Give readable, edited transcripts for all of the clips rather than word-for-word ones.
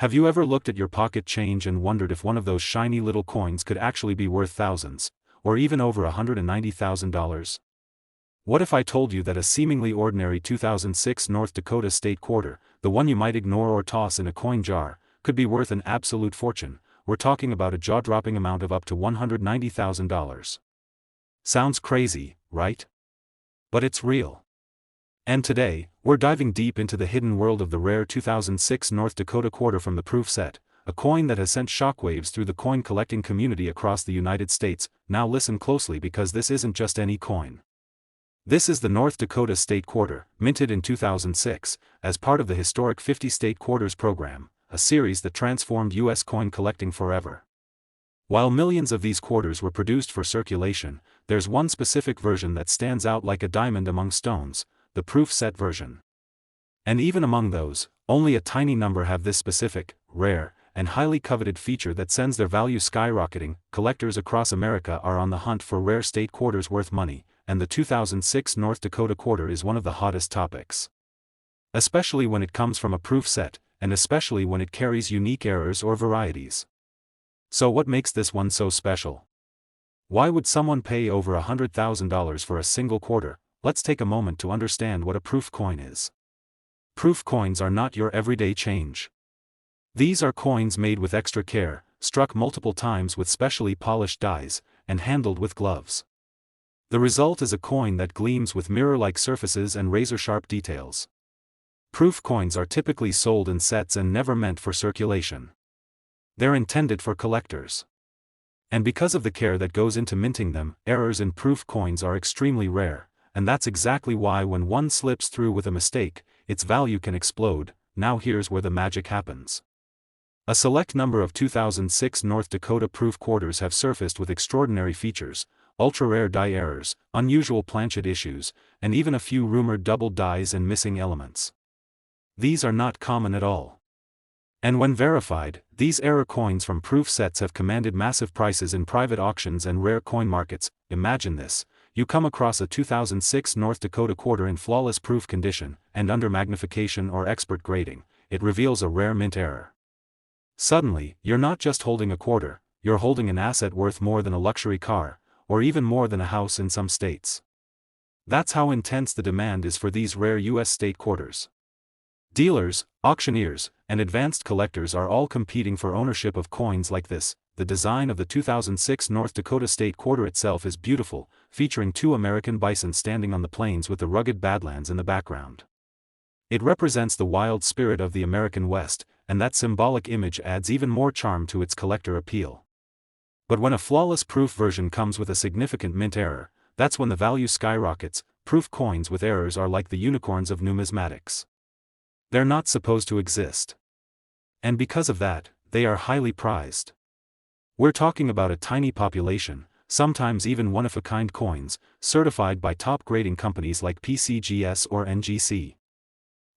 Have you ever looked at your pocket change and wondered if one of those shiny little coins could actually be worth thousands, or even over $190,000? What if I told you that a seemingly ordinary 2006 North Dakota state quarter, the one you might ignore or toss in a coin jar, could be worth an absolute fortune? We're talking about a jaw-dropping amount of up to $190,000. Sounds crazy, right? But it's real. And today, we're diving deep into the hidden world of the rare 2006 North Dakota quarter from the proof set, a coin that has sent shockwaves through the coin collecting community across the United States. Now listen closely, because this isn't just any coin. This is the North Dakota State Quarter, minted in 2006, as part of the historic 50 State Quarters program, a series that transformed U.S. coin collecting forever. While millions of these quarters were produced for circulation, there's one specific version that stands out like a diamond among stones: the proof set version. And even among those, only a tiny number have this specific, rare, and highly coveted feature that sends their value skyrocketing. Collectors across America are on the hunt for rare state quarters worth money, and the 2006 North Dakota quarter is one of the hottest topics. Especially when it comes from a proof set, and especially when it carries unique errors or varieties. So what makes this one so special? Why would someone pay over $100,000 for a single quarter? Let's take a moment to understand what a proof coin is. Proof coins are not your everyday change. These are coins made with extra care, struck multiple times with specially polished dies, and handled with gloves. The result is a coin that gleams with mirror-like surfaces and razor-sharp details. Proof coins are typically sold in sets and never meant for circulation. They're intended for collectors. And because of the care that goes into minting them, errors in proof coins are extremely rare, and that's exactly why when one slips through with a mistake, its value can explode. Now here's where the magic happens. A select number of 2006 North Dakota proof quarters have surfaced with extraordinary features: ultra-rare die errors, unusual planchet issues, and even a few rumored doubled dies and missing elements. These are not common at all. And when verified, these error coins from proof sets have commanded massive prices in private auctions and rare coin markets. Imagine this: you come across a 2006 North Dakota quarter in flawless proof condition, and under magnification or expert grading, it reveals a rare mint error. Suddenly, you're not just holding a quarter, you're holding an asset worth more than a luxury car, or even more than a house in some states. That's how intense the demand is for these rare U.S. state quarters. Dealers, auctioneers, and advanced collectors are all competing for ownership of coins like this. The design of the 2006 North Dakota state quarter itself is beautiful, featuring two American bison standing on the plains with the rugged Badlands in the background. It represents the wild spirit of the American West, and that symbolic image adds even more charm to its collector appeal. But when a flawless proof version comes with a significant mint error, that's when the value skyrockets. Proof coins with errors are like the unicorns of numismatics. They're not supposed to exist. And because of that, they are highly prized. We're talking about a tiny population, sometimes even one-of-a-kind coins, certified by top grading companies like PCGS or NGC.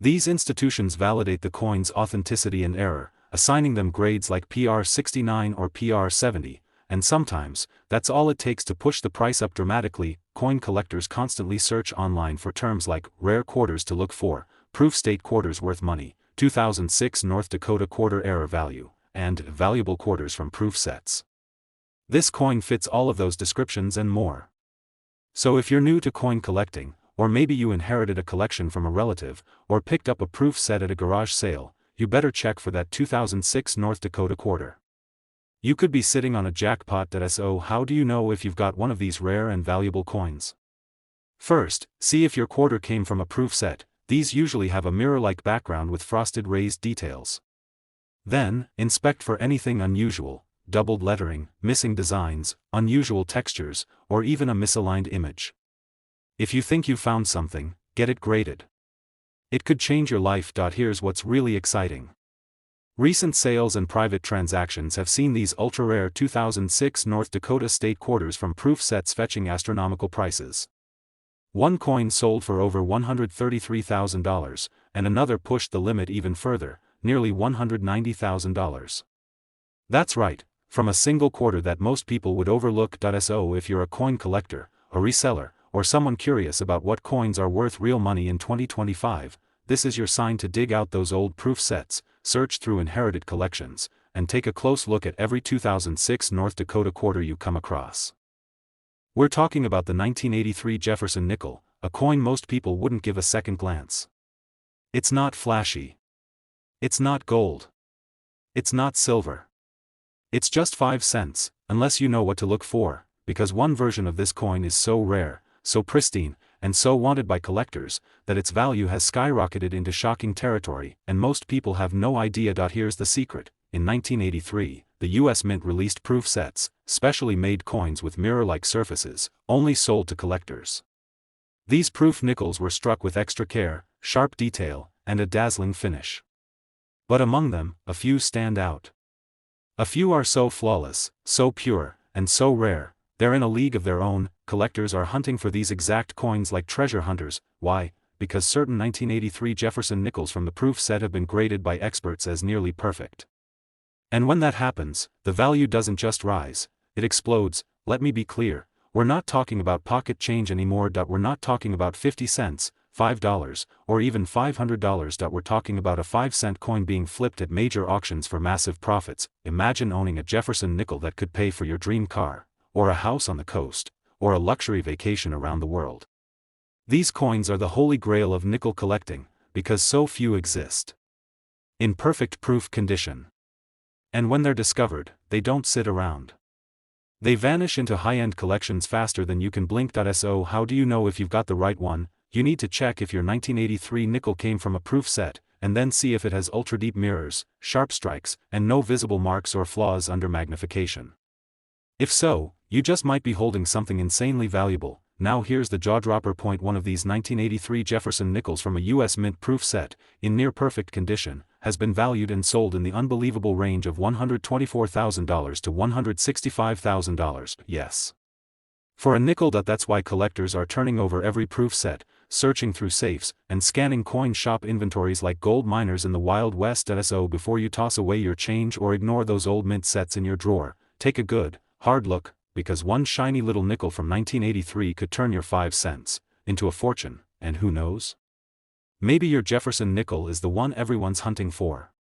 These institutions validate the coin's authenticity and error, assigning them grades like PR 69 or PR 70, and sometimes, that's all it takes to push the price up dramatically. Coin collectors constantly search online for terms like rare quarters to look for, proof state quarters worth money, 2006 North Dakota quarter error value, and valuable quarters from proof sets. This coin fits all of those descriptions and more. So if you're new to coin collecting, or maybe you inherited a collection from a relative, or picked up a proof set at a garage sale, you better check for that 2006 North Dakota quarter. You could be sitting on a jackpot. So how do you know if you've got one of these rare and valuable coins? First, see if your quarter came from a proof set. These usually have a mirror-like background with frosted raised details. Then, inspect for anything unusual: doubled lettering, missing designs, unusual textures, or even a misaligned image. If you think you found something, get it graded. It could change your life. Here's what's really exciting. Recent sales and private transactions have seen these ultra-rare 2006 North Dakota state quarters from proof sets fetching astronomical prices. One coin sold for over $133,000, and another pushed the limit even further, nearly $190,000. That's right, from a single quarter that most people would overlook. So if you're a coin collector, a reseller, or someone curious about what coins are worth real money in 2025, this is your sign to dig out those old proof sets, search through inherited collections, and take a close look at every 2006 North Dakota quarter you come across. We're talking about the 1983 Jefferson nickel, a coin most people wouldn't give a second glance. It's not flashy. It's not gold. It's not silver. It's just 5 cents, unless you know what to look for, because one version of this coin is so rare, so pristine, and so wanted by collectors, that its value has skyrocketed into shocking territory, and most people have no idea. Here's the secret. In 1983, the US Mint released proof sets, specially made coins with mirror-like surfaces, only sold to collectors. These proof nickels were struck with extra care, sharp detail, and a dazzling finish. But among them, a few stand out. A few are so flawless, so pure, and so rare, they're in a league of their own. Collectors are hunting for these exact coins like treasure hunters. Why? Because certain 1983 Jefferson nickels from the proof set have been graded by experts as nearly perfect. And when that happens, the value doesn't just rise, it explodes. Let me be clear, we're not talking about pocket change anymore. We're not talking about 50 cents, $5, or even $500. We're talking about a 5-cent coin being flipped at major auctions for massive profits. Imagine owning a Jefferson nickel that could pay for your dream car, or a house on the coast, or a luxury vacation around the world. These coins are the holy grail of nickel collecting, because so few exist in perfect proof condition. And when they're discovered, they don't sit around. They vanish into high-end collections faster than you can blink. So how do you know if you've got the right one? You need to check if your 1983 nickel came from a proof set, and then see if it has ultra-deep mirrors, sharp strikes, and no visible marks or flaws under magnification. If so, you just might be holding something insanely valuable. Now here's the jaw-dropper point. One of these 1983 Jefferson nickels from a US Mint proof set, in near-perfect condition, has been valued and sold in the unbelievable range of $124,000 to $165,000. Yes. For a nickel. That's why collectors are turning over every proof set, searching through safes, and scanning coin shop inventories like gold miners in the Wild West. So before you toss away your change or ignore those old mint sets in your drawer, take a good, hard look, because one shiny little nickel from 1983 could turn your 5 cents into a fortune, and who knows? Maybe your Jefferson nickel is the one everyone's hunting for.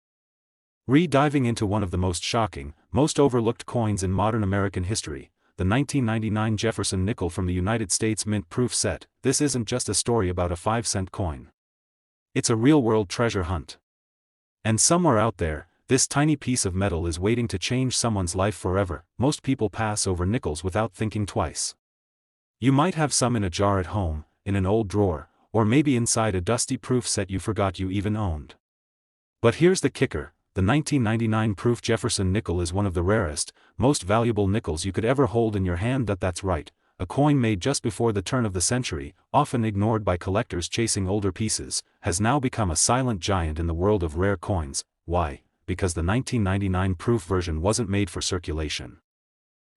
Diving into one of the most shocking, most overlooked coins in modern American history, the 1999 Jefferson nickel from the United States Mint proof set. This isn't just a story about a 5-cent coin. It's a real-world treasure hunt. And somewhere out there, this tiny piece of metal is waiting to change someone's life forever. Most people pass over nickels without thinking twice. You might have some in a jar at home, in an old drawer, or maybe inside a dusty proof set you forgot you even owned. But here's the kicker. The 1999 proof Jefferson nickel is one of the rarest, most valuable nickels you could ever hold in your hand. That's right, a coin made just before the turn of the century, often ignored by collectors chasing older pieces, has now become a silent giant in the world of rare coins. Why? Because the 1999 proof version wasn't made for circulation.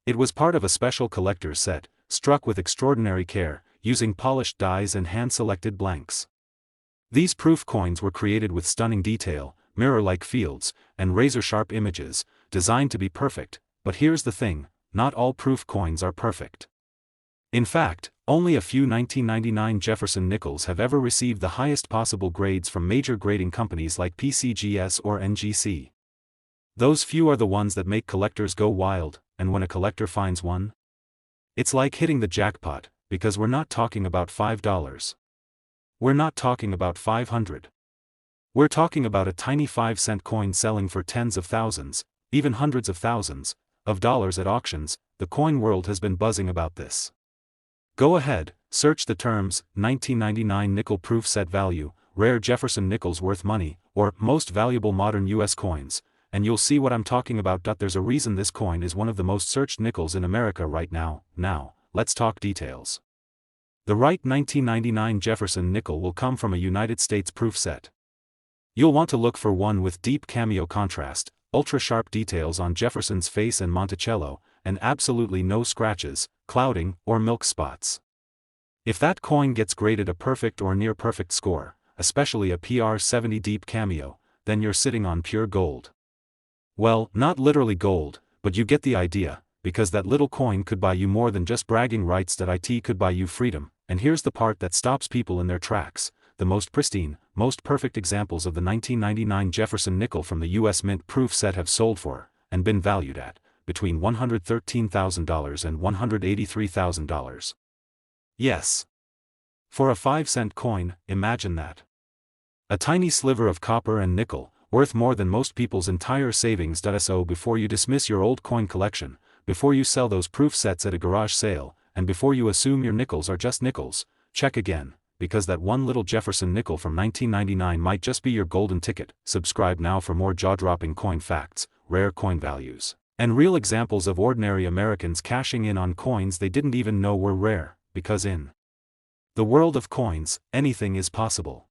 It was part of a special collector's set, struck with extraordinary care, using polished dies and hand-selected blanks. These proof coins were created with stunning detail, mirror-like fields, and razor-sharp images, designed to be perfect. But here's the thing, not all proof coins are perfect. In fact, only a few 1999 Jefferson nickels have ever received the highest possible grades from major grading companies like PCGS or NGC. Those few are the ones that make collectors go wild, and when a collector finds one, it's like hitting the jackpot, because we're not talking about $5. We're not talking about 500. We're talking about a tiny 5-cent coin selling for tens of thousands, even hundreds of thousands, of dollars at auctions. The coin world has been buzzing about this. Go ahead, search the terms, 1999 nickel proof set value, rare Jefferson nickels worth money, or most valuable modern US coins, and you'll see what I'm talking about. There's a reason this coin is one of the most searched nickels in America right now. Now, let's talk details. The right 1999 Jefferson nickel will come from a United States proof set. You'll want to look for one with deep cameo contrast, ultra-sharp details on Jefferson's face and Monticello, and absolutely no scratches, clouding, or milk spots. If that coin gets graded a perfect or near-perfect score, especially a PR 70 deep cameo, then you're sitting on pure gold. Well, not literally gold, but you get the idea, because that little coin could buy you more than just bragging rights. It could buy you freedom, and here's the part that stops people in their tracks. The most pristine, most perfect examples of the 1999 Jefferson nickel from the U.S. Mint proof set have sold for, and been valued at, between $113,000 and $183,000. Yes. For a 5-cent coin, imagine that. A tiny sliver of copper and nickel, worth more than most people's entire savings. So before you dismiss your old coin collection, before you sell those proof sets at a garage sale, and before you assume your nickels are just nickels, check again, because that one little Jefferson nickel from 1999 might just be your golden ticket. Subscribe now for more jaw-dropping coin facts, rare coin values, and real examples of ordinary Americans cashing in on coins they didn't even know were rare, because in the world of coins, anything is possible.